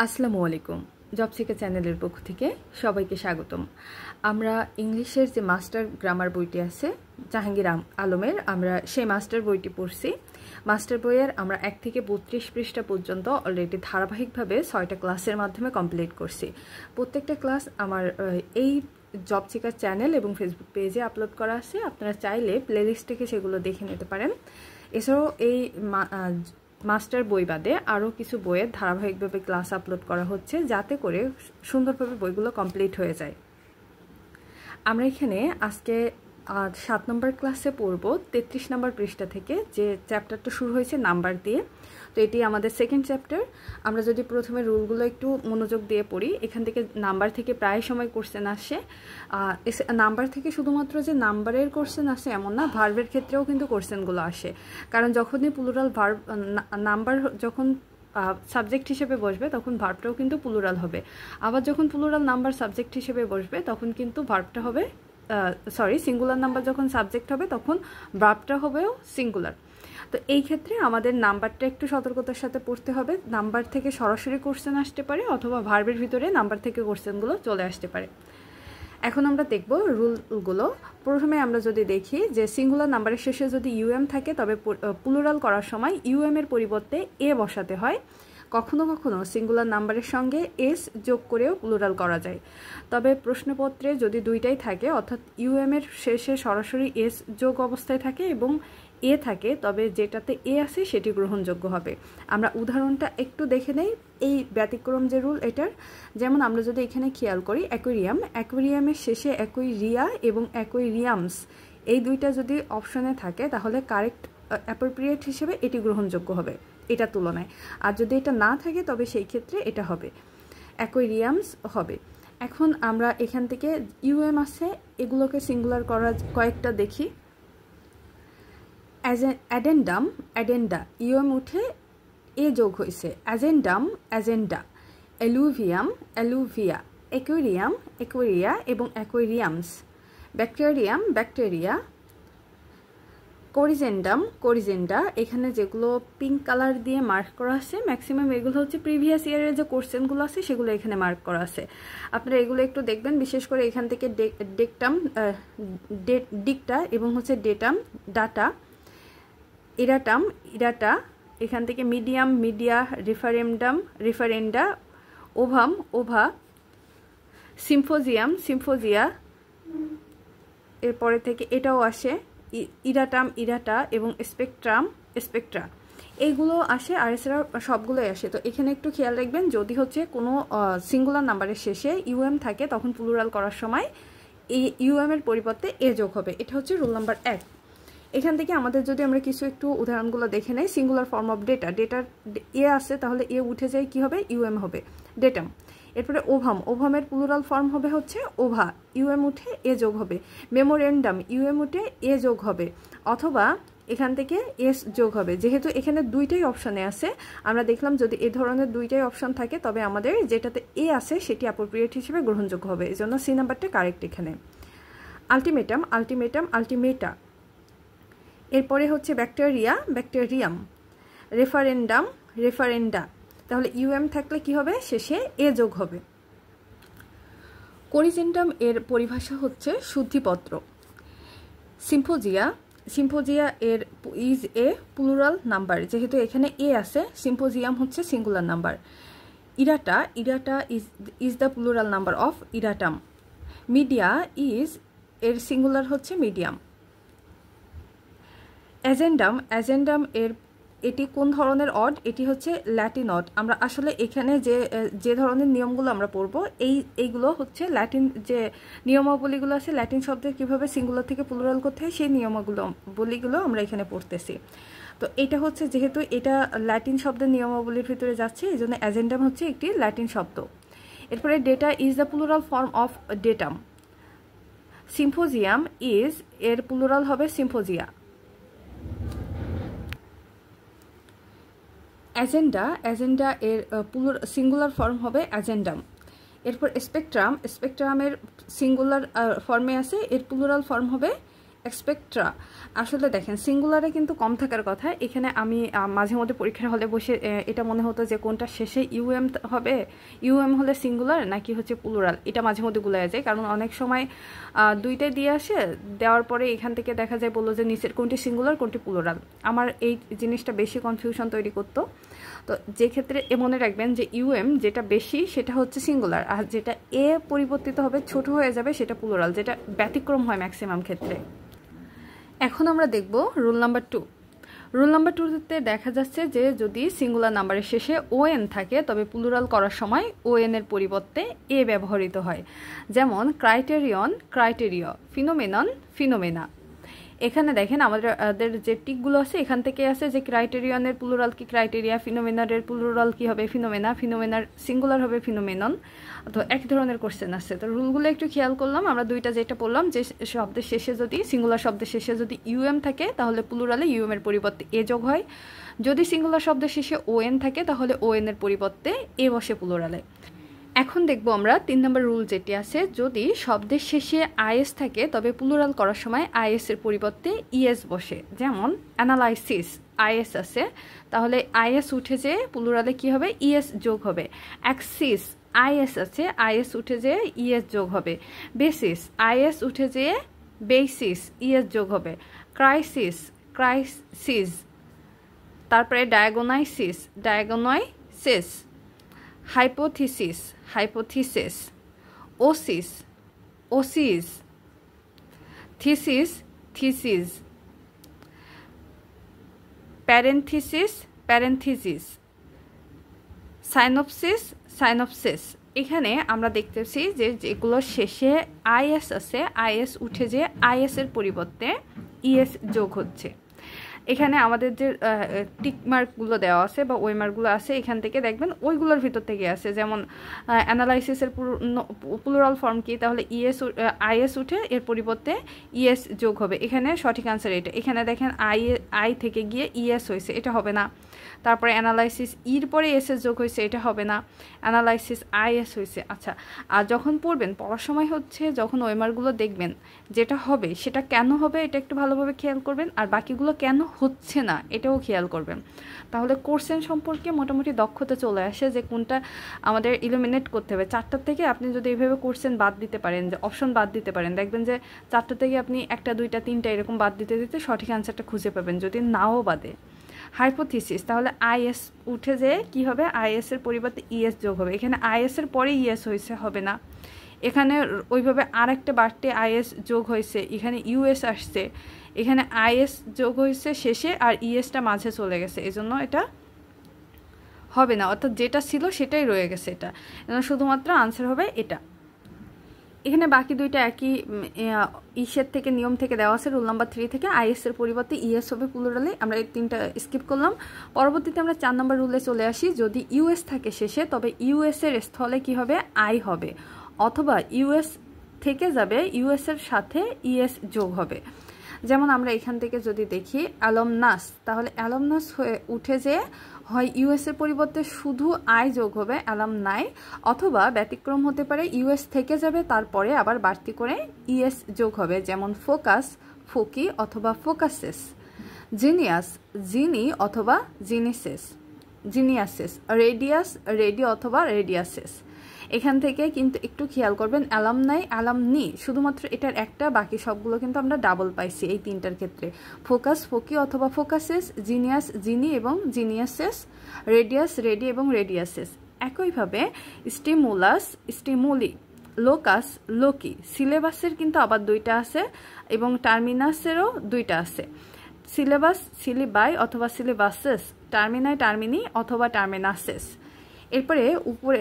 আসসালামু আলাইকুম job seeker চ্যানেলের পক্ষ থেকে সবাইকে স্বাগতম। আমরা ইংলিশের যে মাস্টার গ্রামার বইটি আছে জাহাঙ্গীর আলমের, আমরা সেই মাস্টার বইটি পড়ছি। মাস্টার বইয়ের আমরা 1 থেকে 32 পৃষ্ঠা পর্যন্ত অলরেডি ধারাবাহিকভাবে 6টা ক্লাসের মাধ্যমে কমপ্লিট করছি। প্রত্যেকটা ক্লাস আমার এই জব সিকার চ্যানেল এবং ফেসবুক পেজে আপলোড করা আছে। আপনারা চাইলে প্লেলিস্ট থেকে সেগুলো দেখে নিতে পারেন। এছাড়াও এই মাস্টার বই বাদে আরও কিছু বইয়ের ধারাবাহিকভাবে ক্লাস আপলোড করা হচ্ছে, যাতে করে সুন্দরভাবে বইগুলো কমপ্লিট হয়ে যায়। আমরা এখানে আজকে 7 নম্বর ক্লাসে পড়ব 33 নম্বর পৃষ্ঠা থেকে, যে চ্যাপ্টারটা শুরু হয়েছে নাম্বার দিয়ে। তো এটি আমাদের সেকেন্ড চ্যাপ্টার। আমরা যদি প্রথমে রুলগুলো একটু মনোযোগ দিয়ে পড়ি, এখান থেকে নাম্বার থেকে প্রায় সময় কোশ্চেন আসে। নাম্বার থেকে শুধুমাত্র যে নাম্বারের কোশ্চেন আসে এমন না, ভার্বের ক্ষেত্রেও কিন্তু কোশ্চেনগুলো আসে। কারণ যখনই প্লুরাল ভার্ব নাম্বার যখন সাবজেক্ট হিসেবে বসবে তখন ভার্বটাও কিন্তু প্লুরাল হবে। আবার যখন প্লুরাল নাম্বার সাবজেক্ট হিসেবে বসবে তখন কিন্তু ভার্বটা হবে সিঙ্গুলার নাম্বার যখন সাবজেক্ট হবে তখন ভার্বটা হবেও সিঙ্গুলার। তো এই ক্ষেত্রে আমাদের নাম্বারটা একটু সতর্কতার সাথে পড়তে হবে। নাম্বার থেকে সরাসরি কোশ্চেন আসতে পারে, অথবা ভার্বের ভিতরে নাম্বার থেকে কোশ্চেনগুলো চলে আসতে পারে। এখন আমরা দেখব রুলগুলো। প্রথমে আমরা যদি দেখি যে সিঙ্গুলার নাম্বারের শেষে যদি ইউএম থাকে তবে প্লুরাল করার সময় ইউএম এর পরিবর্তে এ বসাতে হয়। কখনো কখনো সিঙ্গুলার নাম্বারের সঙ্গে এস যোগ করেও প্লুরাল করা যায়। তবে প্রশ্নপত্রে যদি দুইটাই থাকে, অর্থাৎ ইউএম এর শেষে সরাসরি এস যোগ অবস্থায় থাকে এবং এ থাকে, তবে যেটাতে এ আছে সেটি গ্রহণযোগ্য হবে। আমরা উদাহরণটা একটু দেখে নেই। এই ব্যতিক্রম যে রুল এটার, যেমন আমরা যদি এখানে খেয়াল করি অ্যাকোয়ারিয়ামের শেষে অ্যাকোয়ারিয়া এবং অ্যাকোয়ারিয়ামস এই দুইটা যদি অপশনে থাকে তাহলে কারেক্ট অ্যাপ্রোপ্রিয়েট হিসেবে এটি গ্রহণযোগ্য হবে এটার তুলনায়। আর যদি এটা না থাকে তবে সেই ক্ষেত্রে এটা হবে অ্যাকোয়ারিয়ামস হবে। এখন আমরা এখান থেকে ইউএম আছে, এগুলোকে সিঙ্গুলার করা কয়েকটা দেখি। অ্যাডেন্ডা ইউএম উঠে এ যোগ হয়েছে, অ্যাজেন্ডা, অ্যালুভিয়া, অ্যাকোয়ারিয়া এবং অ্যাকোয়ারিয়ামস, ব্যাকটেরিয়া, কোরিজেন্ডা। এখানে যেগুলো পিঙ্ক কালার দিয়ে মার্ক করা আছে ম্যাক্সিমাম এগুলো হচ্ছে প্রিভিয়াস ইয়ারের যে কোশ্চেনগুলো আছে সেগুলো এখানে মার্ক করা আছে। আপনারা এগুলো একটু দেখবেন, বিশেষ করে এখান থেকে ডিকটা এবং হচ্ছে ডাটা, ইরাটা, এখান থেকে মিডিয়া, রেফারেন্ডা, ওভা, সিম্ফোজিয়া, এরপরে থেকে এটাও আসে ইরাটা এবং স্পেকট্রা, এইগুলো আসে। আর এছাড়া সবগুলোই আসে। তো এখানে একটু খেয়াল রাখবেন, যদি হচ্ছে কোনো সিঙ্গুলার নাম্বারের শেষে ইউএম থাকে তখন প্লুরাল করার সময় এই ইউএম এর পরিবর্তে এ যোগ হবে। এটা হচ্ছে রুল নাম্বার 1। এখান থেকে আমাদের যদি আমরা কিছু একটু উদাহরণগুলো দেখে নেই, সিঙ্গুলার ফর্ম অফ ডেটার এ আছে, তাহলে এ উঠে যায় কি হবে, ইউএম হবে, ডেটাম। এরপরে ওভামের প্লুরাল ফর্ম হবে হচ্ছে ওভা, ইউএম উঠে এ যোগ হবে। মেমোরেন্ডাম ইউএম উঠে এ যোগ হবে, অথবা এখান থেকে এস যোগ হবে। যেহেতু এখানে দুইটাই অপশানে আছে, আমরা দেখলাম যদি এ ধরনের দুইটাই অপশান থাকে তবে আমাদের যেটাতে এ আছে সেটি অ্যাপ্রোপ্রিয়েট হিসেবে গ্রহণযোগ্য হবে। এই জন্য সি নাম্বারটা কারেক্ট এখানে। আলটিমেটা, এরপরে হচ্ছে ব্যাকটেরিয়াম, রেফারেন্ডা, তাহলে ইউএম থাকলে কি হবে, শেষে এ যোগ হবে। কোরিজেন্ডাম এর পরিভাষা হচ্ছে শুদ্ধিপত্র। সিম্পোজিয়া এর ইজ এ প্লুরাল নাম্বার, যেহেতু এখানে এ আছে, সিম্পোজিয়াম হচ্ছে singular number. Errata is the plural number of erratum. Media এর সিঙ্গুলার হচ্ছে মিডিয়াম। অ্যাজেন্ডাম এর এটি কোন ধরনের অড, এটি হচ্ছে ল্যাটিন অড। আমরা আসলে এখানে যে ধরনের নিয়মগুলো আমরা পড়বো এইগুলো হচ্ছে ল্যাটিন যে নিয়মাবলীগুলো আছে, ল্যাটিন শব্দের কীভাবে সিঙ্গুলার থেকে প্লুরাল করতে হয় সেই নিয়মাবলীগুলো আমরা এখানে পড়তেছি। তো এটা হচ্ছে, যেহেতু এটা ল্যাটিন শব্দের নিয়মাবলীর ভিতরে যাচ্ছে, এই জন্য অ্যাজেন্ডাম হচ্ছে একটি ল্যাটিন শব্দ। এরপরে data is the plural form of datum. Symposium এর প্লুরাল হবে সিম্পোজিয়া। অ্যাজেন্ডা এর সিঙ্গুলার ফর্ম হবে অ্যাজেন্ডাম। এরপর স্পেকট্রামের সিঙ্গুলার ফর্মে আছে, এর প্লুরাল ফর্ম হবে এক্সপেক্ট্রা আসলে দেখেন সিঙ্গুলারে কিন্তু কম থাকার কথা। এখানে আমি মাঝে মধ্যে পরীক্ষার হলে বসে এটা মনে হতো যে কোনটা শেষে ইউএম হবে, ইউএম হলে সিঙ্গুলার নাকি হচ্ছে প্লুরাল, এটা মাঝে মধ্যে গুলায় যায়। কারণ অনেক সময় দুইটাই দিয়ে আসে, দেওয়ার পরে এখান থেকে দেখা যায় বললো যে নিচের কোনটি সিঙ্গুলার কোনটি প্লুরাল। আমার এই জিনিসটা বেশি কনফিউশন তৈরি করতো। তো যে ক্ষেত্রে মনে রাখবেন যে ইউএম যেটা বেশি সেটা হচ্ছে সিঙ্গুলার, আর যেটা এ পরিবর্তিত হবে ছোট হয়ে যাবে সেটা প্লুরাল, যেটা ব্যতিক্রম হয় ম্যাক্সিমাম ক্ষেত্রে। এখন আমরা দেখব রুল নাম্বার 2। রুল নাম্বার 2তে দেখা যাচ্ছে যে যদি সিঙ্গুলার নাম্বারের শেষে ওএন থাকে তবে প্লুরাল করার সময় ওএন এর পরিবর্তে এ ব্যবহৃত হয়। যেমন ক্রাইটেরিয়ন, ক্রাইটেরিয়া, ফিনোমেনন, ফিনোমেনা। এখানে দেখেন আমাদের যে টিকগুলো আছে এখান থেকে আছে যে ক্রাইটেরিয়নের প্লুরাল কি ক্রাইটেরিয়া, ফিনোমেনারের প্লুরাল কি হবে ফিনোমেনা, ফিনোমেনার সিঙ্গুলার হবে ফিনোমেনন। তো এক ধরনের কোশ্চেন আসছে। তো রুলগুলো একটু খেয়াল করলাম। আমরা দুইটা যেটা বললাম যে শব্দের শেষে যদি সিঙ্গুলার শব্দের শেষে যদি ইউএম থাকে তাহলে প্লুরালে ইউএম এর পরিবর্তে এ যোগ হয়। যদি সিঙ্গুলার শব্দের শেষে ওএন থাকে তাহলে ওএন এর পরিবর্তে এ বসে প্লুরালে। এখন দেখব আমরা 3 নম্বর রুল যেটি আছে, যদি শব্দের শেষে আইএস থাকে তবে প্লুরাল করার সময় আইএস এর পরিবর্তে ইএস বসে। যেমন অ্যানালাইসিস আইএস আছে, তাহলে আইএস উঠে যে প্লুরালে কি হবে ইএস যোগ হবে। অ্যাক্সিস আইএস আছে, আইএস উঠে যে ইএস যোগ হবে। বেসিস আইএস উঠে যে বেসিস ইএস যোগ হবে। ক্রাইসিস ক্রাইসিস, তারপরে diagnosis diagnosis, hypothesis hypothesis, oasis oasis, thesis thesis, parenthesis parenthesis, synopsis synopsis. এখানে আমরা দেখতেছি যে যেগুলোর শেষে আইএস আছে আইএস উঠে যে আইএস এর পরিবর্তে ইএস যোগ হচ্ছে। এখানে আমাদের যে টিক মার্কগুলো দেওয়া আছে বা ওই মার্কগুলো আছে এখান থেকে দেখবেন ওইগুলোর ভিতর থেকে আছে। যেমন অ্যানালাইসিসের প্লুরাল ফর্ম কি, তাহলে আইএস উঠে এর পরিবর্তে ইএস যোগ হবে। এখানে সঠিক আনসার এটা। এখানে দেখেন আই থেকে গিয়ে ইএস হয়েছে, এটা হবে না। তারপরে অ্যানালাইসিস ইর পরে এস যোগ হয়েছে, এটা হবে না। অ্যানালাইসিস আইএস হয়েছে। আচ্ছা, আর যখন পড়বেন পড়ার সময় হচ্ছে যখন ওই মার্কগুলো দেখবেন যেটা হবে সেটা কেন হবে এটা একটু ভালোভাবে খেয়াল করবেন, আর বাকিগুলো কেন হচ্ছে না এটাও খেয়াল করবেন। তাহলে কোশ্চেন সম্পর্কে মোটামুটি দক্ষতা চলে আসে যে কোনটা আমাদের ইলিমিনেট করতে হবে। 4টার থেকে আপনি যদি এইভাবে কোশ্চেন বাদ দিতে পারেন, যে অপশন বাদ দিতে পারেন, দেখবেন যে 4টা থেকে আপনি 1টা 2টা 3টা এরকম বাদ দিতে দিতে সঠিক আনসারটা খুঁজে পাবেন যদি নাও বাদে। হাইপোথিসিস, তাহলে আইএস উঠে যে কি হবে আইএস এর পরিবর্তে ইএস যোগ হবে। এখানে আইএস এর পরে ইএস হয়েছে, হবে না। এখানে ওইভাবে আরেকটা বাড়তে আইএস যোগ হয়েছে, এখানে ইউএস আসছে, এখানে আইএস যোগ হয়েছে শেষে আর ইএসটা মাঝে চলে গেছে, এজন্য এটা হবে না। অর্থাৎ যেটা ছিল সেটাই রয়ে গেছে, এটা শুধুমাত্র আনসার হবে এটা। এখানে বাকি দুইটা একই ইসের থেকে নিয়ম থেকে দেওয়া আছে। রুল নাম্বার 3 থেকে আইএস এর পরিবর্তে ইএস হবে প্লুরালে। আমরা এই 3টা স্কিপ করলাম। পরবর্তীতে আমরা 4 নম্বর রুলে চলে আসি। যদি ইউএস থাকে শেষে তবে ইউএস এর স্থলে কি হবে আই হবে, অথবা ইউএস থেকে যাবে ইউএস এর সাথে ইএস যোগ হবে। যেমন আমরা এখান থেকে যদি দেখি অ্যালমনাস, তাহলে অ্যালমনাস হয়ে উঠে যে হয় ইউএস এর পরিবর্তে শুধু আই যোগ হবে অ্যালামনাই, অথবা ব্যতিক্রম হতে পারে ইউএস থেকে যাবে তারপরে আবার বাড়তি করে ইএস যোগ হবে। যেমন ফোকাস ফোকি অথবা ফোকাসেস, জিনিয়াস জিনি অথবা জিনিসেস জিনিয়াসেস, রেডিয়াস রেডি অথবা রেডিয়াসেস। এখান থেকে কিন্তু একটু খেয়াল করবেন অ্যালামনাই অ্যালামনি শুধুমাত্র এটার একটা, বাকি সবগুলো কিন্তু আমরা ডাবল পাইছি এই 3টার ক্ষেত্রে। ফোকাস ফোকি অথবা ফোকাসেস, জিনিয়াস জিনি এবং জিনিয়াসেস, রেডিয়াস রেডি এবং রেডিয়াসেস। একইভাবে স্টিমুলাস স্টিমুলি, লোকাস লোকি। সিলেবাসের কিন্তু আবার 2টা আছে এবং টার্মিনাসেরও 2টা আছে। সিলেবাস সিলিবাই অথবা সিলেবাসেস, টার্মিনাই টার্মিনি অথবা টার্মিনাসেস। এরপরে উপরে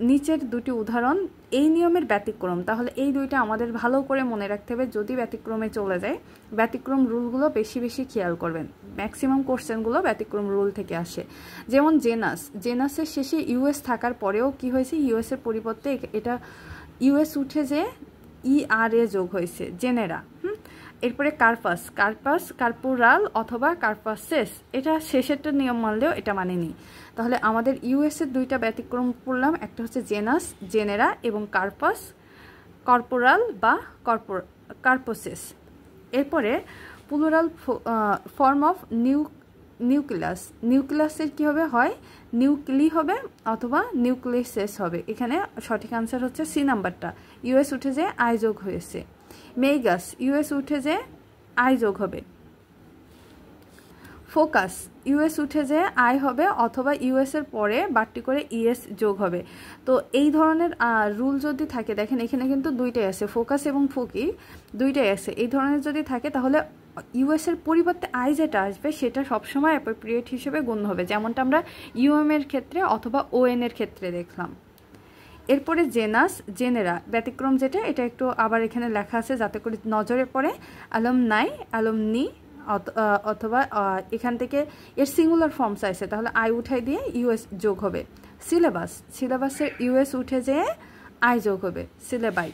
নিচের 2টি উদাহরণ এই নিয়মের ব্যতিক্রম, তাহলে এই 2টা আমাদের ভালো করে মনে রাখতে হবে। যদি ব্যতিক্রমে চলে যায় ব্যতিক্রম রুলগুলো বেশি বেশি খেয়াল করবেন। ম্যাক্সিমাম কোশ্চেনগুলো ব্যতিক্রম রুল থেকে আসে। যেমন জেনাস, জেনাসের শেষে ইউএস থাকার পরেও কি হয়েছে ইউএস এর পরিবর্তে এটা ইউএস উঠে যে ইআরএ যোগ হয়েছে, জেনেরা। এরপরে কার্পাস, কার্পাস কার্পোরাল অথবা কার্পাসেস, এটা শেষেরটা নিয়ম মানলেও এটা মানেনি। তাহলে আমাদের ইউএস এর 2টা ব্যতিক্রম পড়লাম, একটা হচ্ছে জেনাস জেনেরা এবং কার্পাস কর্পোরাল বা কার্পোসেস। এরপরে প্লুরাল ফর্ম অফ নিউক্লিয়াস। নিউক্লিয়াসের কী হবে, হয় নিউক্লি হবে অথবা নিউক্লিয়াসেস হবে। এখানে সঠিক আনসার হচ্ছে সি নাম্বারটা। ইউএস উঠে যে আই যোগ হয়েছে। মেগাস, ইউএস উঠে যে আই যোগ হবে। ফোকাস, ইউএস উঠে যে আই হবে অথবা ইউএসের পরে বাড়তি করে ইএস যোগ হবে। তো এই ধরনের রুল যদি থাকে, দেখেন এখানে কিন্তু দুইটাই আছে, ফোকাস এবং ফোকি দুইটাই আছে। এই ধরনের যদি থাকে তাহলে ইউএসের পরিবর্তে আই যেটা আসবে সেটা সবসময় অ্যাপ্রোপ্রিয়েট হিসেবে গণ্য হবে, যেমনটা আমরা ইউএম এর ক্ষেত্রে অথবা ওএন এর ক্ষেত্রে দেখলাম। এরপরে জেনাস, জেনেরা, ব্যতিক্রম যেটা, এটা একটু আবার এখানে লেখা আছে যাতে করে নজরে পড়ে। অ্যালুমনাই, অ্যালুমনি, অথবা এখান থেকে এর সিঙ্গুলার ফর্ম চাইছে, তাহলে আই উঠাই দিয়ে ইউএস যোগ হবে। সিলেবাস, সিলেবাসের ইউএস উঠে যেয়ে আই যোগ হবে, সিলেবাই।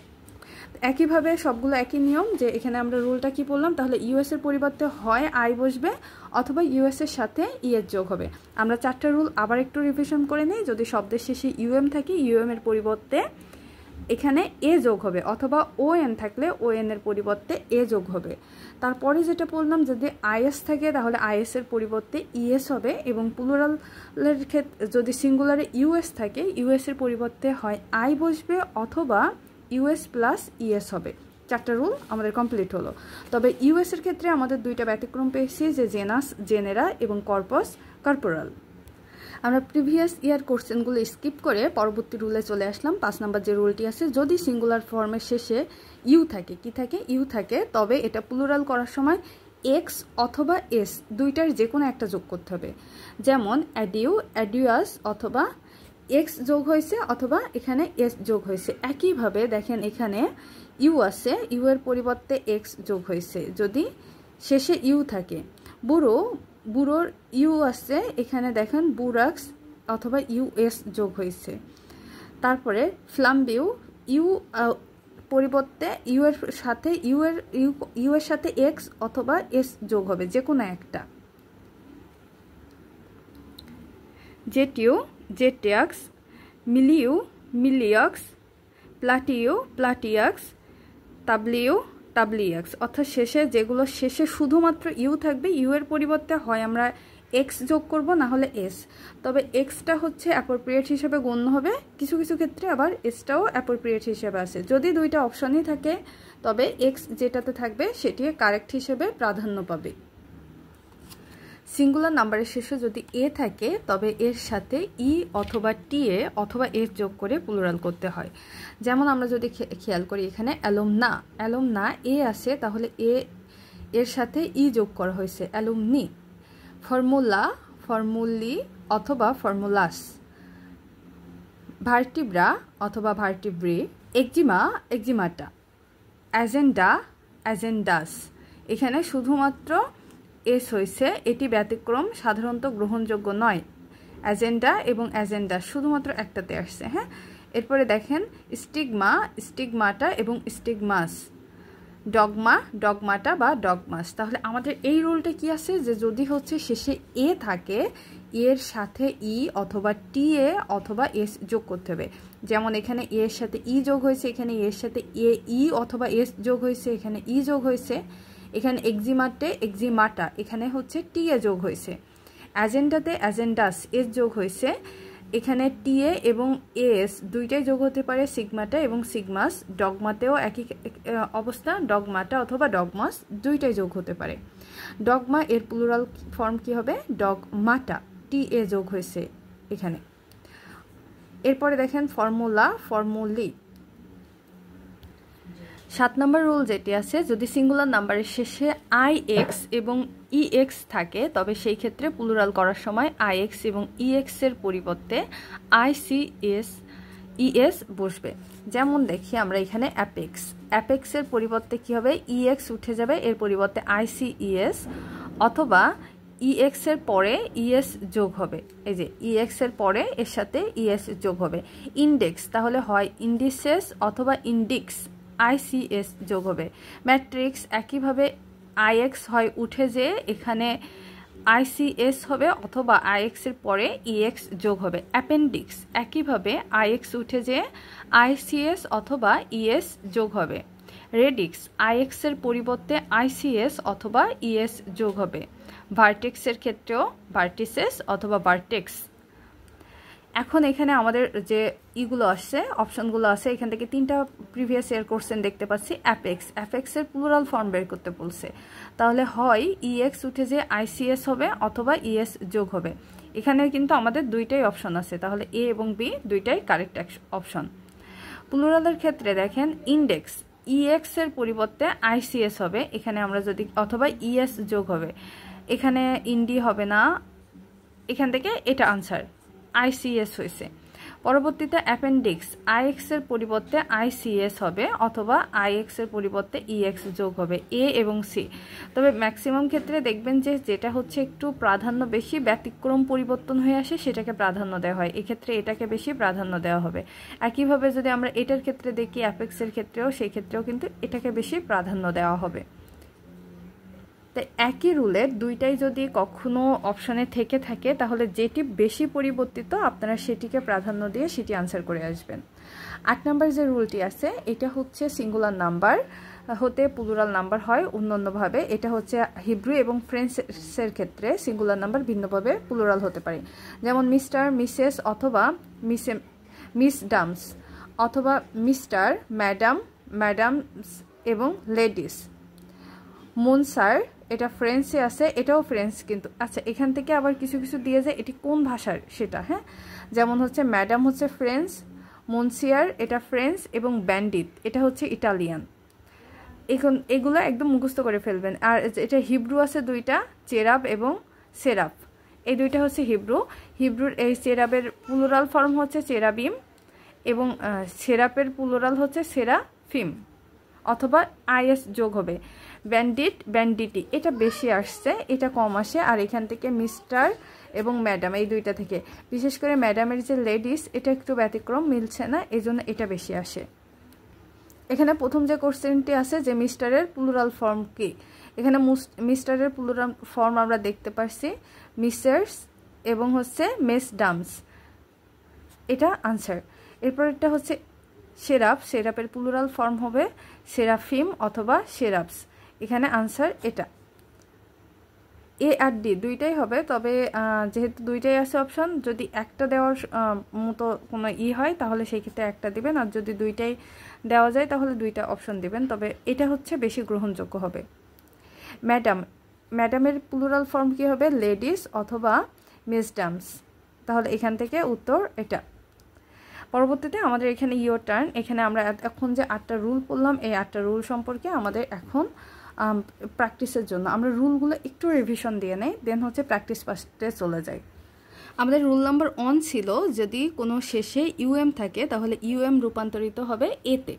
একইভাবে সবগুলো একই নিয়ম, যে এখানে আমরা রুলটা কি বললাম, তাহলে ইউএস এর পরিবর্তে হয় আই বসবে অথবা ইউএস এর সাথে ইএস যোগ হবে। আমরা 4টা রুল আবার একটু রিভিশন করে নিই। যদি শব্দের শেষে ইউএম থাকে, ইউএম এর পরিবর্তে এখানে এ যোগ হবে, অথবা ওএন থাকলে ওএন এর পরিবর্তে এ যোগ হবে। তারপরে যেটা বললাম, যদি আইএস থাকে তাহলে আইএস এর পরিবর্তে ইএস হবে, এবং প্লুরালের ক্ষেত্রে যদি সিঙ্গুলারে ইউএস থাকে, ইউএস এর পরিবর্তে হয় আই বসবে অথবা ইউএস প্লাস ইএস হবে। 4টা রুল আমাদের কমপ্লিট হলো। তবে ইউএস এর ক্ষেত্রে আমাদের 2টা ব্যতিক্রম পেয়েছি, যে জেনাস, জেনেরা এবং কর্পাস, কর্পোরাল। আমরা প্রিভিয়াস ইয়ার কোশ্চেনগুলো স্কিপ করে পরবর্তী রুলে চলে আসলাম। 5 নম্বর যে রুলটি আছে, যদি সিঙ্গুলার ফর্মের শেষে ইউ থাকে, কি থাকে, ইউ থাকে, তবে এটা প্লুরাল করার সময় এক্স অথবা এস দুইটার যে কোনো একটা যোগ করতে হবে। যেমন অ্যাডিউ, অ্যাডিউয়াস, অথবা এক্স যোগ হয়েছে অথবা এখানে এস যোগ হয়েছে। একইভাবে দেখেন এখানে ইউ আছে, ইউ এর পরিবর্তে এক্স যোগ হয়েছে যদি শেষে ইউ থাকে। বুড়ো, বুড়োর ইউ আছে, এখানে দেখেন বুরাক্স অথবা ইউএস যোগ হয়েছে। তারপরে ফ্লাম্বিউ, ইউ পরিবর্তে ইউ এর সাথে ইউ এর সাথে এক্স অথবা এস যোগ হবে, যে কোনো একটা। জেটিউ, জেটিয়াক্স, মিলিউ, মিলিয়াক্স, প্লাটিউ, প্লাটিয়াক্স, তাবলিউ, তাবলিয়াক্স। অর্থাৎ শেষে যেগুলো শেষে শুধুমাত্র ইউ থাকবে, ইউ এর পরিবর্তে হয় আমরা এক্স যোগ করব, না হলে এস। তবে এক্সটা হচ্ছে অ্যাপ্রোপ্রিয়েট হিসেবে গণ্য হবে, কিছু কিছু ক্ষেত্রে আবার এসটাও অ্যাপ্রোপ্রিয়েট হিসেবে আছে। যদি 2টা অপশনই থাকে তবে এক্স যেটাতে থাকবে সেটি কারেক্ট হিসেবে প্রাধান্য পাবে। সিঙ্গুলার নাম্বারের শেষে যদি এ থাকে তবে এর সাথে ই অথবা টি এ অথবা এস যোগ করে প্লুরাল করতে হয়। যেমন আমরা যদি খেয়াল করি, এখানে অ্যালুমনা, অ্যালুমনা এ আছে, তাহলে এর সাথে ই যোগ করা হয়েছে, অ্যালুমনি। ফর্মুলা, ফর্মুলি অথবা ফর্মুলাস। ভার্টিব্রা অথবা ভার্টিব্রি। এক্সিমা, এক্সিমাটা। অ্যাজেন্ডা, অ্যাজেন্ডাস। এখানে শুধুমাত্র এস হয়েছে, এটি ব্যতিক্রম, সাধারণত গ্রহণযোগ্য নয়। অ্যাজেন্ডা এবং অ্যাজেন্ডা শুধুমাত্র একটাতে আসছে। হ্যাঁ, এরপরে দেখেন স্টিগমা, স্টিগমাটা এবং স্টিগমাস। ডগমা, ডগমাটা বা ডগমাস। তাহলে আমাদের এই রুলটা কি আছে, যে যদি হচ্ছে শেষে এ থাকে, এর সাথে ই অথবা টি এ অথবা এস যোগ করতে হবে। যেমন এখানে এর সাথে ই যোগ হয়েছে, এখানে এর সাথে এ ই অথবা এস যোগ হয়েছে, এখানে ই যোগ হয়েছে। এখানে এক্সিমাতে এক্সিমাটা, এখানে হচ্ছে টি এ যোগ হয়েছে। অ্যাজেন্ডাতে অ্যাজেন্ডাস, এস যোগ হয়েছে, এখানে টি এ এবং এস দুইটাই যোগ হতে পারে, সিগমাটা এবং সিগমাস। ডগমাতেও একই অবস্থা, ডগমাটা অথবা ডগমাস দুইটাই যোগ হতে পারে। ডগমা এর প্লুরাল ফর্ম কি হবে, ডগমাটা, টি এ যোগ হয়েছে এখানে। এরপরে দেখেন ফর্মুলা, ফর্মুলি। 7 নম্বর রুল যেটি আছে, যদি সিঙ্গুলার নাম্বারের শেষে আই এক্স এবং ই এক্স থাকে তবে সেই ক্ষেত্রে প্লুরাল করার সময় আই এক্স এবং ই এক্স এর পরিবর্তে I C S E S বসবে। যেমন দেখি আমরা এখানে অ্যাপেক্স, অ্যাপেক্সের পরিবর্তে কি হবে, ই এক্স উঠে যাবে, এর পরিবর্তে আই সি ই এস, অথবা ই এক্স এর পরে ইএস যোগ হবে। এই যে ই এক্স এর পরে এর সাথে ইএস যোগ হবে। ইন্ডেক্স, তাহলে হয় ইন্ডিসেস অথবা ইন্ডিক্স, আইসিএস যোগ হবে। ম্যাট্রিক্স, একইভাবে আইএক্স হয় উঠে যে এখানে আইসিএস হবে অথবা আইএক্স এর পরে ইএক্স যোগ হবে। অ্যাপেন্ডিক্স, একইভাবে আইএক্স উঠে যে আইসিএস অথবা ইএস যোগ হবে। রেডিক্স আইএক্স এর পরিবর্তে আইসিএস অথবা ইএস যোগ হবে। ভার্টেক্সের ক্ষেত্রেও ভার্টিসেস অথবা ভার্টেক্স। এখন এখানে আমাদের যে ইগুলো আসছে, অপশনগুলো আছে, এখান থেকে 3টা প্রিভিয়াস ইয়ার কোশ্চেন দেখতে পাচ্ছি। অ্যাপেক্সের প্লুরাল ফর্ম বের করতে বলছে, তাহলে হয় ইএক্স উঠে যে আইসিএস হবে অথবা ইএস যোগ হবে। এখানে কিন্তু আমাদের দুইটাই অপশন আছে, তাহলে এ এবং বি দুইটাই কারেক্ট অপশন। প্লুরালের ক্ষেত্রে দেখেন ইন্ডেক্স ইএক্স এর পরিবর্তে আইসিএস হবে, এখানে আমরা যদি অথবা ইএস যোগ হবে, এখানে ইন্ডি হবে না, এখান থেকে এটা আনসার আইসিএস হয়েছে। পরবর্তীতে অ্যাপেন্ডিক্স আইএক্স এর পরিবর্তে আইসিএস হবে অথবা আইএক্স এর পরিবর্তে ইএক্স যোগ হবে, এ এবং সি। তবে ম্যাক্সিমাম ক্ষেত্রে দেখবেন যে যেটা হচ্ছে একটু প্রাধান্য বেশি, ব্যতিক্রম পরিবর্তন হয়ে আসে, সেটাকে প্রাধান্য দেওয়া হয়, এক্ষেত্রে এটাকে বেশি প্রাধান্য দেওয়া হবে। একইভাবে যদি আমরা এটার ক্ষেত্রে দেখি অ্যাপেক্সের ক্ষেত্রেও, সেই ক্ষেত্রেও কিন্তু এটাকে বেশি প্রাধান্য দেওয়া হবে। তাই একই রুলের দুইটাই যদি কখনো অপশানে থেকে থাকে, তাহলে যেটি বেশি পরিবর্তিত আপনারা সেটিকে প্রাধান্য দিয়ে সেটি আনসার করে আসবেন। 8 নম্বর যে রুলটি আছে, এটা হচ্ছে সিঙ্গুলার নাম্বার হতে প্লুরাল নাম্বার হয় অন্যান্যভাবে। এটা হচ্ছে হিব্রু এবং ফ্রেঞ্চের ক্ষেত্রে সিঙ্গুলার নাম্বার ভিন্নভাবে প্লুরাল হতে পারে, যেমন মিস্টার, মিসেস অথবা মিস ডামস, অথবা মিস্টার, ম্যাডাম, ম্যাডামস এবং লেডিস। মুনসার এটা ফ্রেঞ্চে আছে, এটাও ফ্রেঞ্চ কিন্তু। আচ্ছা, এখান থেকে আবার কিছু কিছু দিয়ে যায় এটি কোন ভাষার সেটা, হ্যাঁ, যেমন হচ্ছে ম্যাডাম হচ্ছে ফ্রেঞ্চ, মুনসিয়ার এটা ফ্রেঞ্চ এবং ব্যান্ডিট এটা হচ্ছে ইটালিয়ান। এখন এগুলো একদম মুখস্থ করে ফেলবেন। আর এটা হিব্রু আছে দুইটা, চেরাব এবং সেরাফ, এই দুইটা হচ্ছে হিব্রুর এই চেরাবের প্লুরাল ফর্ম হচ্ছে চেরাবিম এবং সেরাপের প্লুরাল হচ্ছে সেরাফিম অথবা আইএস যোগ হবে। ব্যান্ডিট, ব্যান্ডিটি এটা বেশি আসছে, এটা কম আসে। আর এখান থেকে মিস্টার এবং ম্যাডাম এই দুইটা থেকে, বিশেষ করে ম্যাডামের যে লেডিস এটা একটু ব্যতিক্রম, মিলছে না, এই জন্য এটা বেশি আসে। এখানে প্রথম যে কোশ্চেনটি আছে যে মিস্টারের প্লুরাল ফর্ম কি, এখানে মিস্টারের প্লুরাল ফর্ম আমরা দেখতে পাচ্ছি মিস্টার্স এবং হচ্ছে মেস ডামস, এটা আনসার। এরপর এটা হচ্ছে সেরাপের প্লুরাল ফর্ম হবে সেরাফিম অথবা সেরাপস, এখানে আনসার এটা। এ আর ডি দুইটাই হবে, তবে যেহেতু দুইটাই আছে অপশন, যদি একটা দেওয়ার মতো কোনো হয় তাহলে সেই ক্ষেত্রে একটা দিবেন, আর যদি দুইটাই দেওয়া যায় তাহলে দুইটা অপশন দিবেন, তবে এটা হচ্ছে বেশি গ্রহণযোগ্য হবে। ম্যাডামের প্লুরাল ফর্ম কি হবে, লেডিস অথবা মিস ডামস, তাহলে এখান থেকে উত্তর এটা। পরবর্তীতে আমাদের এখানে ইয়োর টার্ন, এখানে আমরা এখন যে 8টা রুল পড়লাম, এই 8টা রুল সম্পর্কে আমাদের এখন প্র্যাকটিসের জন্য আমরা রুলগুলো একটু রিভিশন দিয়ে নেই, দেন হচ্ছে প্র্যাকটিস পার্টে চলে যাই। আমাদের রুল নাম্বার 1 ছিল যদি কোনো শেষে ইউএম থাকে তাহলে ইউএম রূপান্তরিত হবে এতে।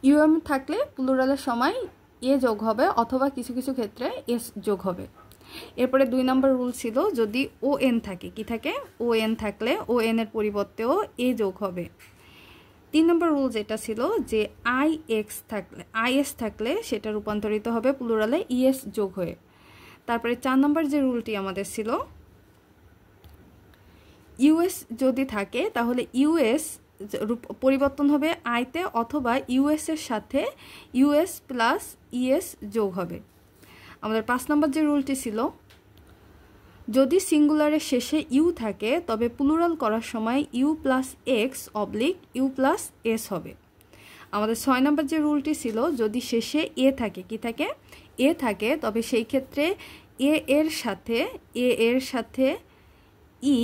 ইউএম থাকলে প্লুরালের সময় এ যোগ হবে অথবা কিছু কিছু ক্ষেত্রে এস যোগ হবে। এরপরে 2 নম্বর রুল ছিল যদি ওএন থাকে, কি থাকে, ওএন থাকলে ওএন এর পরিবর্তেও এ যোগ হবে। 3 নম্বর রুল যেটা ছিল যে আইএস থাকলে সেটা রূপান্তরিত হবে প্লুরালে ইএস যোগ হয়ে। তারপরে 4 নম্বর যে রুলটি আমাদের ছিল ইউএস যদি থাকে তাহলে ইউএস পরিবর্তন হবে আইতে অথবা ইউএস এর সাথে ইউএস প্লাস ইএস যোগ হবে। আমাদের 5 নম্বর যে রুলটি ছিল যদি সিঙ্গুলারের শেষে ইউ থাকে তবে প্লুরাল করার সময় U plus X oblique U plus S হবে। আমাদের 6 নম্বর যে রুলটি ছিল যদি শেষে এ থাকে, কি থাকে, এ থাকে, তবে সেই ক্ষেত্রে এ এর সাথে ই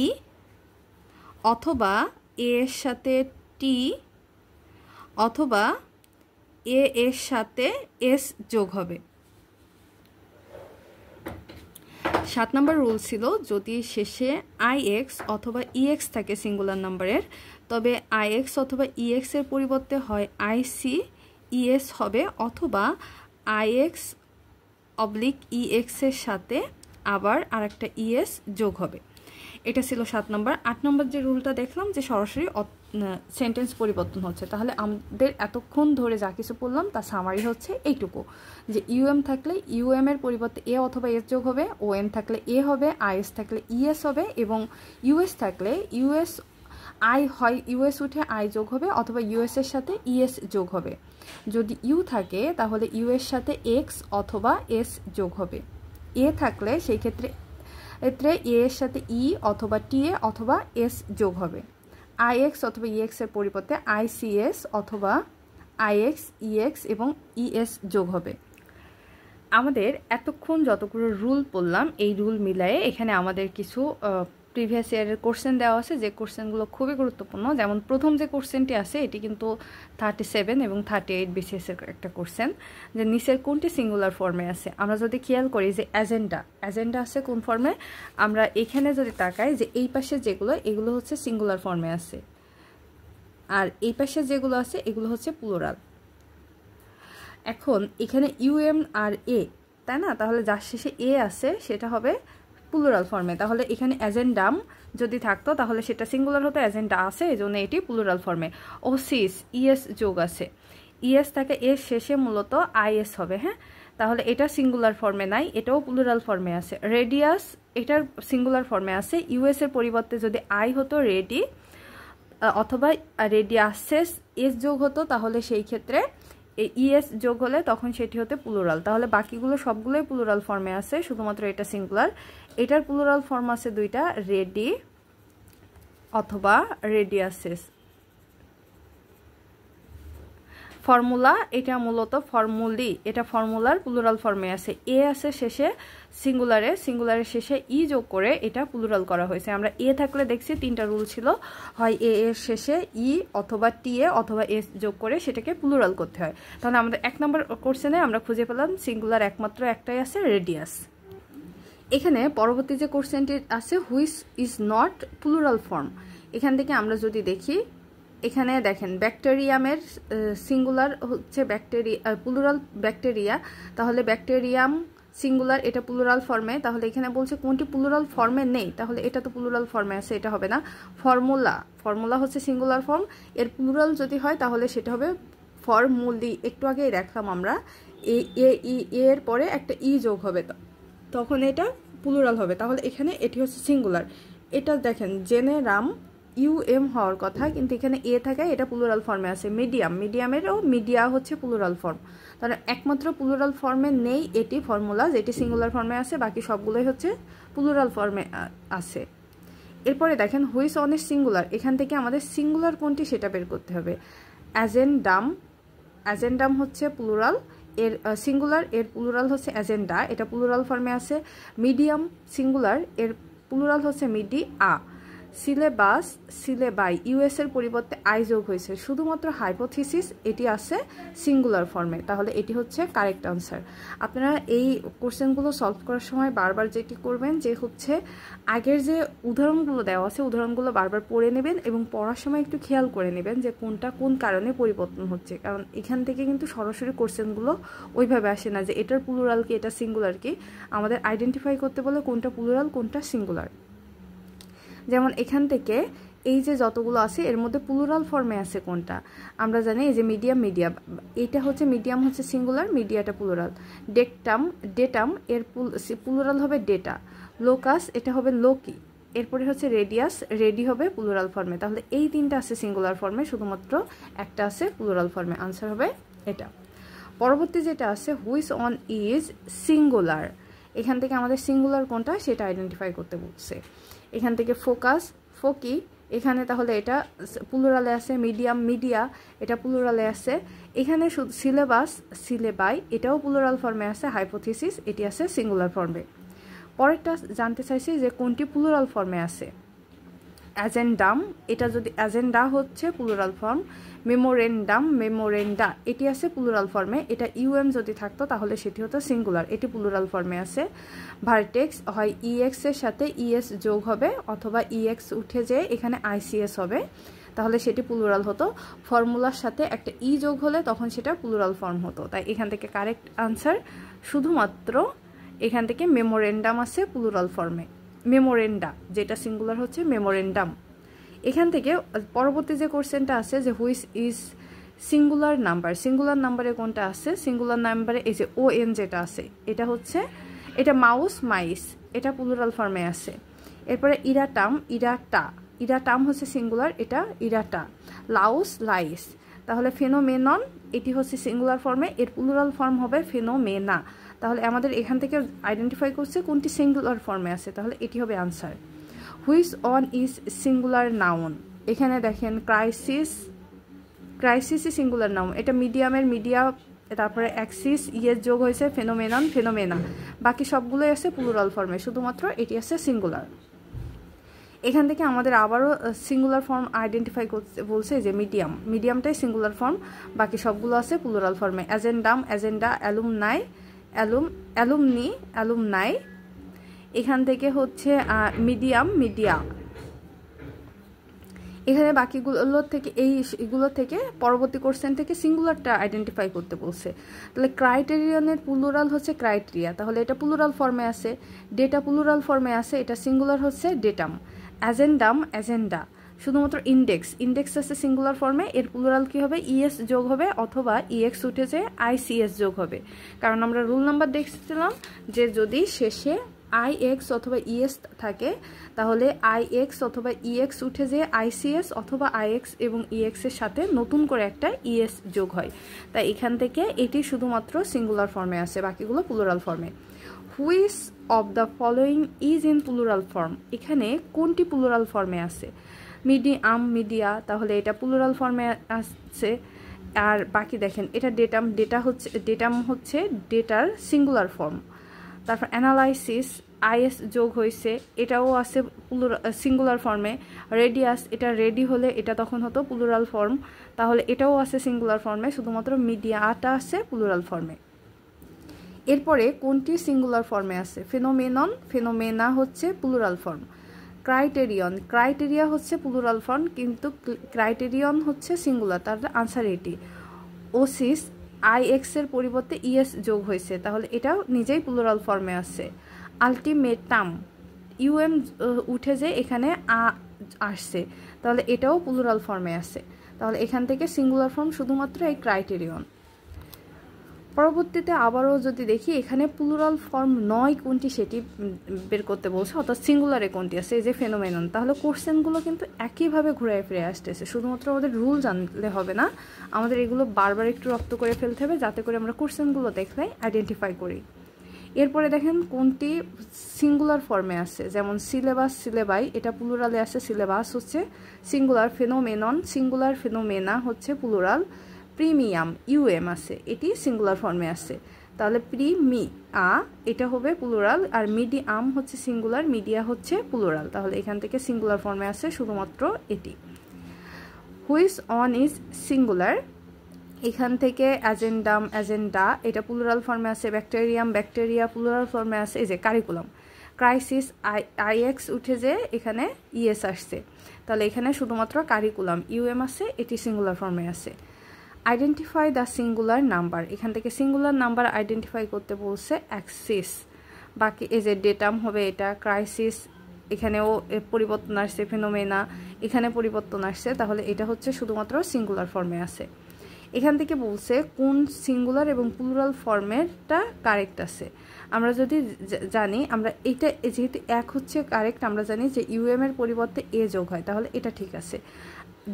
অথবা এ এর সাথে টি অথবা এ এর সাথে এস যোগ হবে। 7 নম্বর রুল ছিল যদি শেষে আইএক্স অথবা ইএক্স থাকে সিঙ্গুলার নাম্বারের, তবে আইএক্স অথবা ইএক্স এর পরিবর্তে হয় আইসি ইএস হবে অথবা আইএক্স অবলিক ইএক্স এর সাথে আবার আরেকটা ইএস যোগ হবে। এটা ছিল 7 নম্বর। 8 নম্বর যে রুলটা দেখলাম যে সরাসরি সেন্টেন্স পরিবর্তন হচ্ছে, তাহলে আমাদের এতক্ষণ ধরে যা কিছু পড়লাম তার সামারি হচ্ছে এইটুকু যে ইউএম থাকলে ইউএম এর পরিবর্তে এ অথবা এস যোগ হবে, ওএন থাকলে এ হবে, আইএস থাকলে ইএস হবে এবং ইউএস থাকলে ইউএস আই হয় ইউএস উঠে আই যোগ হবে অথবা ইউএস এর সাথে ইএস যোগ হবে। যদি ইউ থাকে তাহলে ইউ এর সাথে এক্স অথবা এস যোগ হবে। এ থাকলে সেই ক্ষেত্রে এ এর সাথে ই অথবা টি এ অথবা এস যোগ হবে। আই এক্স অথবা ইএক্স এর পরিবর্তে আইসিএস অথবা আইএক্স ইএক্স এবং ইএস যোগ হবে। আমাদের এতক্ষণ যতগুলো রুল পড়লাম এই রুল মিলায়ে এখানে আমাদের কিছু প্রিভিয়াস ইয়ারের কোশ্চেন দেওয়া আছে, যে কোশ্চেনগুলো খুবই গুরুত্বপূর্ণ। যেমন প্রথম যে কোশ্চেনটি আছে এটি কিন্তু 37 এবং 38 বিসিএসের একটা কোশ্চেন, যে নিচের কোনটি সিঙ্গুলার ফর্মে আছে। আমরা যদি খেয়াল করি যে অ্যাজেন্ডা আছে কোন ফর্মে, আমরা এখানে যদি তাকাই যে এই পাশে যেগুলো এগুলো হচ্ছে সিঙ্গুলার ফর্মে আছে, আর এই পাশে যেগুলো আছে এগুলো হচ্ছে প্লুরাল। এখন এখানে ইউএম আর এ, তাই না, তাহলে যার শেষে এ আছে সেটা হবে প্লুরাল ফর্মে। তাহলে এখানে অ্যাজেন্ডাম যদি থাকতো তাহলে সেটা সিঙ্গুলার হতো, অ্যাজেন্ডা আছে এই জন্য এটি প্লুরাল ফর্মে। ওসিস ইএস যোগ আছে, ইএস থাকে এর শেষে মূলত আইএস হবে। হ্যাঁ, তাহলে এটা সিঙ্গুলার ফর্মে নাই, এটাও প্লুরাল ফর্মে আছে। রেডিয়াস এটার সিঙ্গুলার ফর্মে আছে, ইউএস এর পরিবর্তে যদি আই হতো রেডি অথবা রেডিয়াসেস এস যোগ হতো তাহলে সেই ক্ষেত্রে ইএস যোগ হলে তখন সেটি হতে প্লুরাল। তাহলে বাকিগুলো সবগুলোই প্লুরাল ফর্মে আছে, শুধুমাত্র এটা সিঙ্গুলার। এটার প্লুরাল ফর্ম আছে দুইটা, রেডি অথবা রেডিয়াসেস। ফর্মুলা এটা মূলত ফর্মুলি, এটা ফর্মুলার প্লুরাল ফর্মে আছে। এ আছে শেষে সিঙ্গুলারের শেষে ই যোগ করে এটা প্লুরাল করা হয়েছে। আমরা এ থাকলে দেখছি তিনটা রুল ছিল, হয় এ এর শেষে ই অথবা টি এ অথবা এস যোগ করে সেটাকে প্লুরাল করতে হয়। তাহলে আমাদের 1 নম্বর কোশ্চেনে আমরা খুঁজে পেলাম সিঙ্গুলার একমাত্র একটাই আছে, রেডিয়াস। এখানে পরবর্তী যে কোশ্চেনটি আছে which is not plural form, এখান থেকে আমরা যদি দেখি এখানে দেখেন ব্যাকটেরিয়ামের সিঙ্গুলার হচ্ছে প্লুরাল ব্যাকটেরিয়া, তাহলে ব্যাকটেরিয়াম সিঙ্গুলার এটা প্লুরাল ফর্মে। তাহলে এখানে বলছে কোনটি প্লুরাল ফর্মে নেই, তাহলে এটা তো প্লুরাল ফর্মে আছে, এটা হবে না। ফর্মুলা হচ্ছে সিঙ্গুলার ফর্ম, এর প্লুরাল যদি হয় তাহলে সেটা হবে ফর্মুলি। একটু আগেই দেখলাম আমরা এর পরে একটা ই যোগ হবে তখন এটা প্লুরাল হবে, তাহলে এখানে এটি হচ্ছে সিঙ্গুলার। এটা দেখেন জেনেরাম ইউএম হওয়ার কথা, কিন্তু এখানে এ থাকে, এটা প্লুরাল ফর্মে আছে। মিডিয়ামেরও মিডিয়া হচ্ছে প্লুরাল ফর্ম, তাহলে একমাত্র প্লুরাল ফর্মে নেই এটি ফর্মুলা, যেটি সিঙ্গুলার ফর্মে আছে, বাকি সবগুলোই হচ্ছে প্লুরাল ফর্মে আছে। এরপরে দেখেন হুইচ অন ইজ সিঙ্গুলার, এখান থেকে আমাদের সিঙ্গুলার কোনটি সেটা বের করতে হবে। অ্যাজেন্ডাম হচ্ছে প্লুরাল, এর সিঙ্গুলার, এর প্লুরাল হচ্ছে অ্যাজেন্ডা, এটা প্লুরাল ফর্মে আছে। মিডিয়াম সিঙ্গুলার, এর প্লুরাল হচ্ছে মিডিয়া। সিলেবাই ইউএস এর পরিবর্তে আই যোগ হয়েছে, শুধুমাত্র হাইপোথিসিস এটি আছে সিঙ্গুলার ফর্মে, তাহলে এটি হচ্ছে কারেক্ট আনসার। আপনারা এই কোশ্চেনগুলো সলভ করার সময় বারবার যেটি করবেন যে হচ্ছে আগের যে উদাহরণগুলো দেওয়া আছে উদাহরণগুলো বারবার পড়ে নেবেন এবং পড়ার সময় একটু খেয়াল করে নেবেন যে কোনটা কোন কারণে পরিবর্তন হচ্ছে, কারণ এখান থেকে কিন্তু সরাসরি কোশ্চেনগুলো ওইভাবে আসে না যে এটার প্লুরাল কি এটা সিঙ্গুলার কি, আমাদের আইডেন্টিফাই করতে বলে কোনটা প্লুরাল কোনটা সিঙ্গুলার। যেমন এখান থেকে এই যে যতগুলো আছে এর মধ্যে প্লুরাল ফর্মে আছে কোনটা, আমরা জানি এই যে মিডিয়া এটা হচ্ছে মিডিয়াম হচ্ছে সিঙ্গুলার, মিডিয়াটা প্লুরাল। ডেটাম এর প্লুরাল হবে ডেটা। লোকাস এটা হবে লোকি। এরপরে হচ্ছে রেডি হবে প্লুরাল ফর্মে, তাহলে এই তিনটা আছে সিঙ্গুলার ফর্মে, শুধুমাত্র একটা আছে প্লুরাল ফর্মে, আনসার হবে এটা। পরবর্তী যেটা আছে হুইচ অন ইজ সিঙ্গুলার, এখান থেকে আমাদের সিঙ্গুলার কোনটা সেটা আইডেন্টিফাই করতে বলছে। এখান থেকে ফোকি এখানে তাহলে এটা প্লুরালে আছে। মিডিয়া এটা প্লুরালে আছে। এখানে শুধু সিলেবাই এটাও প্লুরাল ফর্মে আছে। হাইপোথিসিস এটি আছে সিঙ্গুলার ফর্মে। পরেরটা জানতে চাইছি যে কোনটি প্লুরাল ফর্মে আছে। অ্যাজেন্ডাম এটা যদি অ্যাজেন্ডা হচ্ছে প্লুরাল ফর্ম। মেমোরেন্ডা এটি আছে প্লুরাল ফর্মে, এটা ইউএম যদি থাকতো তাহলে সেটি হতো সিঙ্গুলার, এটি প্লুরাল ফর্মে আছে। ভার্টেক্স হয় ইএক্স এর সাথে ইএস যোগ হবে অথবা ইএক্স উঠে যেয়ে এখানে আইসিএস হবে, তাহলে সেটি প্লুরাল হতো। ফর্মুলার সাথে একটা ই যোগ হলে তখন সেটা প্লুরাল ফর্ম হতো, তাই এখান থেকে কারেক্ট আনসার শুধুমাত্র এখান থেকে মেমোরেন্ডাম আছে প্লুরাল ফর্মে। মেমোরেন্ডা যেটা সিঙ্গুলার হচ্ছে মেমোরেন্ডাম। এখান থেকে পরবর্তী যে কোশ্চেনটা আছে যে হুইচ ইজ সিঙ্গুলার নাম্বারে কোনটা আছে, সিঙ্গুলার নাম্বারে এই যে ON যেটা আছে এটা হচ্ছে এটা মাইস এটা প্লুরাল ফর্মে আছে। এরপরে ইরাটা ইরাটাম হচ্ছে সিঙ্গুলার, এটা ইরাটা। লাউস লাইস, তাহলে ফেনোমেনন এটি হচ্ছে সিঙ্গুলার ফর্মে, এর প্লুরাল ফর্ম হবে ফেনোমেনা। তাহলে আমাদের এখান থেকে আইডেন্টিফাই করছে কোনটি সিঙ্গুলার ফর্মে আছে, তাহলে এটি হবে answer. Which on is singular noun, এখানে দেখেন ক্রাইসিস, ক্রাইসিসই সিঙ্গুলার নাউন, এটা মিডিয়ামের মিডিয়া, তারপরে অ্যাক্সিস ইয়ের যোগ হয়েছে ফেনোমেনন ফেনোমেনা, বাকি সবগুলোই আছে প্লুরাল ফর্মে, শুধুমাত্র এটি আছে সিঙ্গুলার। এখান থেকে আমাদের আবারও সিঙ্গুলার ফর্ম আইডেন্টিফাই করতে বলছে যে মিডিয়াম, মিডিয়ামটাই সিঙ্গুলার ফর্ম, বাকি সবগুলো আছে প্লুরাল ফর্মে। অ্যাজেন্ডাম অ্যাজেন্ডা, অ্যালুমনাই অ্যালুমনি অ্যালুমনাই। এখান থেকে হচ্ছে মিডিয়াম মিডিয়া। এখানে বাকিগুলোর থেকে এইগুলো থেকে পরবর্তী কোশ্চেন থেকে সিঙ্গুলারটা আইডেন্টিফাই করতে বলছে। তাহলে ক্রাইটেরিয়নের প্লুরাল হচ্ছে ক্রাইটেরিয়া, তাহলে এটা প্লুরাল ফর্মে আছে। ডেটা প্লুরাল ফর্মে আছে, এটা সিঙ্গুলার হচ্ছে ডেটাম। অ্যাজেন্ডাম অ্যাজেন্ডা, শুধুমাত্র ইন্ডেক্স, ইন্ডেক্স আছে সিঙ্গুলার ফর্মে, এর প্লুরাল কি হবে ইএস যোগ হবে, অথবা ইএক্স উঠে যে আইসিএস যোগ হবে, কারণ আমরা রুল নাম্বার দেখছিলাম যে যদি শেষে আইএক্স অথবা ইএস থাকে তাহলে আইএক্স অথবা ইএক্স উঠে যে আইসিএস অথবা আইএক্স এবং ইএক্স এর সাথে নতুন করে একটা ইএস যোগ হয়, তাই এখান থেকে এটি শুধুমাত্র সিঙ্গুলার ফর্মে আছে, বাকিগুলো প্লুরাল ফর্মে। Which of the following is in plural form, এখানে কোনটি প্লুরাল ফর্মে আছে? মিডিয়াম মিডিয়া, তাহলে এটা প্লুরাল ফর্মে আছে। আর বাকি দেখেন এটা ডেটাম, ডেটাম হচ্ছে ডেটার সিঙ্গুলার ফর্ম। তারপর অ্যানালাইসিস আইএস যোগ হয়েছে, এটাও আছে সিঙ্গুলার ফর্মে। রেডিয়াস, এটা রেডি হলে এটা তখন হতো প্লুরাল ফর্ম, তাহলে এটাও আছে সিঙ্গুলার ফর্মে, শুধুমাত্র মিডিয়াটা আছে প্লুরাল ফর্মে। এরপরে কোনটি সিঙ্গুলার ফর্মে আছে? ফেনোমেনন ফেনোমেনা হচ্ছে প্লুরাল ফর্ম। ক্রাইটেরিয়ন ক্রাইটেরিয়া হচ্ছে প্লুরাল ফর্ম, কিন্তু ক্রাইটেরিয়ন হচ্ছে সিঙ্গুলার, তার আনসার এটি। ওসিস আইএক্স এর পরিবর্তে ইএস যোগ হয়েছে, তাহলে এটাও নিজেই প্লুরাল ফর্মে আছে। আলটিমেটাম ইউএম উঠে যে এখানে আসছে, তাহলে এটাও প্লুরাল ফর্মে আছে, তাহলে এখান থেকে সিঙ্গুলার ফর্ম শুধুমাত্র এই ক্রাইটেরিয়ন। পরবর্তীতে আবারও যদি দেখি এখানে প্লুরাল ফর্ম নয় কোনটি সেটি বের করতে বলছে, অর্থাৎ সিঙ্গুলারে কোনটি আছে, এই যে ফেনোমেনন। তাহলে কোশ্চেনগুলো কিন্তু একইভাবে ঘুরে ফিরে আসতেছে, শুধুমাত্র আমাদের রুল জানলে হবে না, আমাদের এগুলো বারবার একটু রপ্ত করে ফেলতে হবে যাতে করে আমরা কোশ্চেনগুলো দেখলে আইডেন্টিফাই করি। এরপরে দেখেন কোনটি সিঙ্গুলার ফর্মে আছে, যেমন সিলেবাস সিলেবাই, এটা প্লুরালে আছে, সিলেবাস হচ্ছে সিঙ্গুলার, ফেনোমেনন সিঙ্গুলার, ফেনোমেনা হচ্ছে প্লুরাল। প্রিমিয়াম ইউএম আছে, এটি সিঙ্গুলার ফর্মে আছে, তাহলে প্রিমিয়া এটা হবে প্লুরাল, আর মিডিয়াম হচ্ছে সিঙ্গুলার, মিডিয়া হচ্ছে প্লুরাল, তাহলে এখান থেকে সিঙ্গুলার ফর্মে আছে শুধুমাত্র এটি। হুইচ অন ইজ সিঙ্গুলার, এখান থেকে অ্যাজেন্ডাম অ্যাজেন্ডা এটা প্লুরাল ফর্মে আছে। ব্যাকটেরিয়াম ব্যাকটেরিয়া প্লুরাল ফর্মে আছে। এই যে কারিকুলাম, ক্রাইসিস আইএক্স উঠে যে এখানে ইএস আসছে, তাহলে এখানে শুধুমাত্র কারিকুলাম ইউএম আছে, এটি সিঙ্গুলার ফর্মে আছে। আইডেন্টিফাই দ্য সিঙ্গুলার নাম্বার, এখান থেকে সিঙ্গুলার নাম্বার আইডেন্টিফাই করতে বলছে অ্যাক্সিস, বাকি এই যে ডেটাম হবে এটা, ক্রাইসিস এখানেও পরিবর্তন আসছে, ফেনোমেনা এখানে পরিবর্তন আসছে, তাহলে এটা হচ্ছে শুধুমাত্র সিঙ্গুলার ফর্মে আছে। এখান থেকে বলছে কোন সিঙ্গুলার এবং প্লুরাল ফর্মেরটা কারেক্ট আছে। আমরা যদি জানি, আমরা এটা যেহেতু এক হচ্ছে কারেক্ট, আমরা জানি যে ইউএম এর পরিবর্তে এ যোগ হয়, তাহলে এটা ঠিক আছে।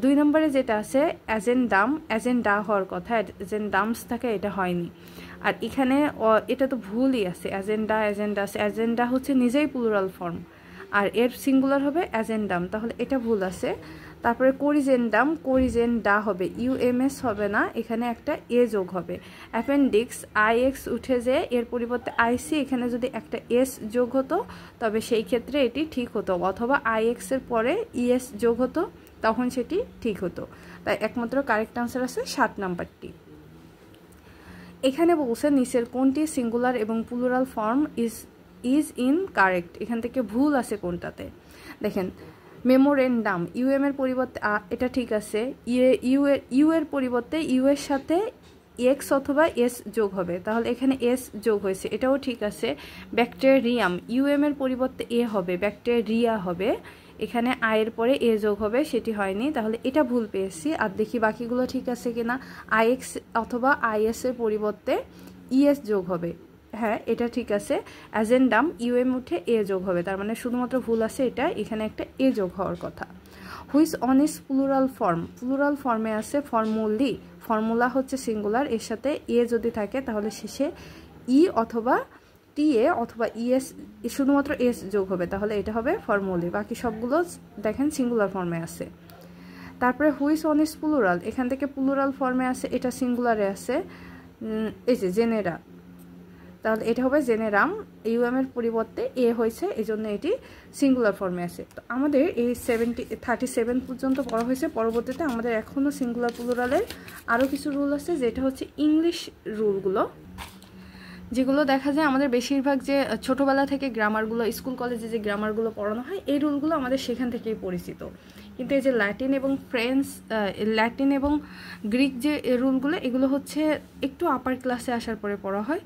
2 নম্বরে যেটা আছে অ্যাজেন্ডাম, অ্যাজেন্ডা হওয়ার কথা, অ্যাজেন্ডামস থাকে, এটা হয়নি। আর এখানে এটা তো ভুলই আছে, অ্যাজেন্ডা অ্যাজেন্ডা আছে, অ্যাজেন্ডা হচ্ছে নিজেই প্লুরাল ফর্ম, আর এর সিঙ্গুলার হবে অ্যাজেন্ডাম, তাহলে এটা ভুল আছে। তারপরে কোরিজেন্ডাম কোরিজেন্ডা হবে, ইউএমএস হবে না, এখানে একটা এ যোগ হবে। অ্যাপেন্ডিক্স আইএক্স উঠে যে এর পরিবর্তে আইসি, এখানে যদি একটা এস যোগ হতো তবে সেই ক্ষেত্রে এটি ঠিক হতো, অথবা আইএক্স এর পরে ইএস যোগ হতো, তখন সেটি ঠিক হতো। তাই একমাত্র কারেক্ট আনসার আছে 7 নাম্বারটি। এখানে বলছে নিচের কোনটি সিঙ্গুলার এবং plural form is in correct, এখান থেকে ভুল আছে কোনটাতে। দেখেন মেমোরেন্ডাম ইউএম এর পরিবর্তে এটা ঠিক আছে, ইউ এর পরিবর্তে ইউ এর সাথে এক্স অথবা এস যোগ হবে, তাহলে এখানে এস যোগ হয়েছে, এটাও ঠিক আছে। ব্যাকটেরিয়াম ইউএম এর পরিবর্তে এ হবে, ব্যাকটেরিয়া হবে, এখানে আয়ের পরে এ যোগ হবে, সেটি হয়নি, তাহলে এটা ভুল পেয়েছি। আর দেখি বাকিগুলো ঠিক আছে কিনা। আইএক্স অথবা আইএস এর পরিবর্তে ইএস যোগ হবে, হ্যাঁ এটা ঠিক আছে। অ্যাজেন্ডাম ইউএম উঠে এ যোগ হবে, তার মানে শুধুমাত্র ভুল আছে এটা, এখানে একটা এ যোগ হওয়ার কথা। Which on is plural form, plural ফর্মে আছে ফর্মুলি, ফর্মুলা হচ্ছে সিঙ্গুলার, এর সাথে এ যদি থাকে তাহলে শেষে ই অথবা টি এ অথবা ইএস, শুধুমাত্র এস যোগ হবে, তাহলে এটা হবে ফর্মুলি। বাকি সবগুলো দেখেন সিঙ্গুলার ফর্মে আছে। তারপরে হুইচ অন ইজ প্লুরাল, এখান থেকে প্লুরাল ফর্মে আছে, এটা সিঙ্গুলারে আছে, এই যে জেনেরা, তাহলে এটা হবে জেনেরাম, ইউএম এর পরিবর্তে এ হয়েছে, এই জন্য এটি সিঙ্গুলার ফর্মে আছে। তো আমাদের এই 37 পর্যন্ত পড়া হয়েছে। পরবর্তীতে আমাদের এখনও সিঙ্গুলার প্লুরালের আরও কিছু রুল আছে, যেটা হচ্ছে ইংলিশ রুলগুলো, যেগুলো দেখা যায় আমাদের বেশিরভাগ যে ছোটোবেলা থেকে গ্রামারগুলো, স্কুল কলেজে যে গ্রামারগুলো পড়ানো হয়, এই রুলগুলো আমাদের সেখান থেকেই পরিচিত। কিন্তু এই যে ল্যাটিন এবং গ্রিক যে রুলগুলো, এগুলো হচ্ছে একটু আপার ক্লাসে আসার পরে পড়া হয়।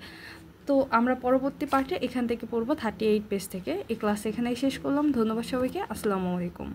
তো আমরা পরবর্তী পার্টে এখান থেকে পড়বো 38 পেজ থেকে। এই ক্লাস এখানেই শেষ করলাম। ধন্যবাদ সবাইকে। আসসালামু আলাইকুম।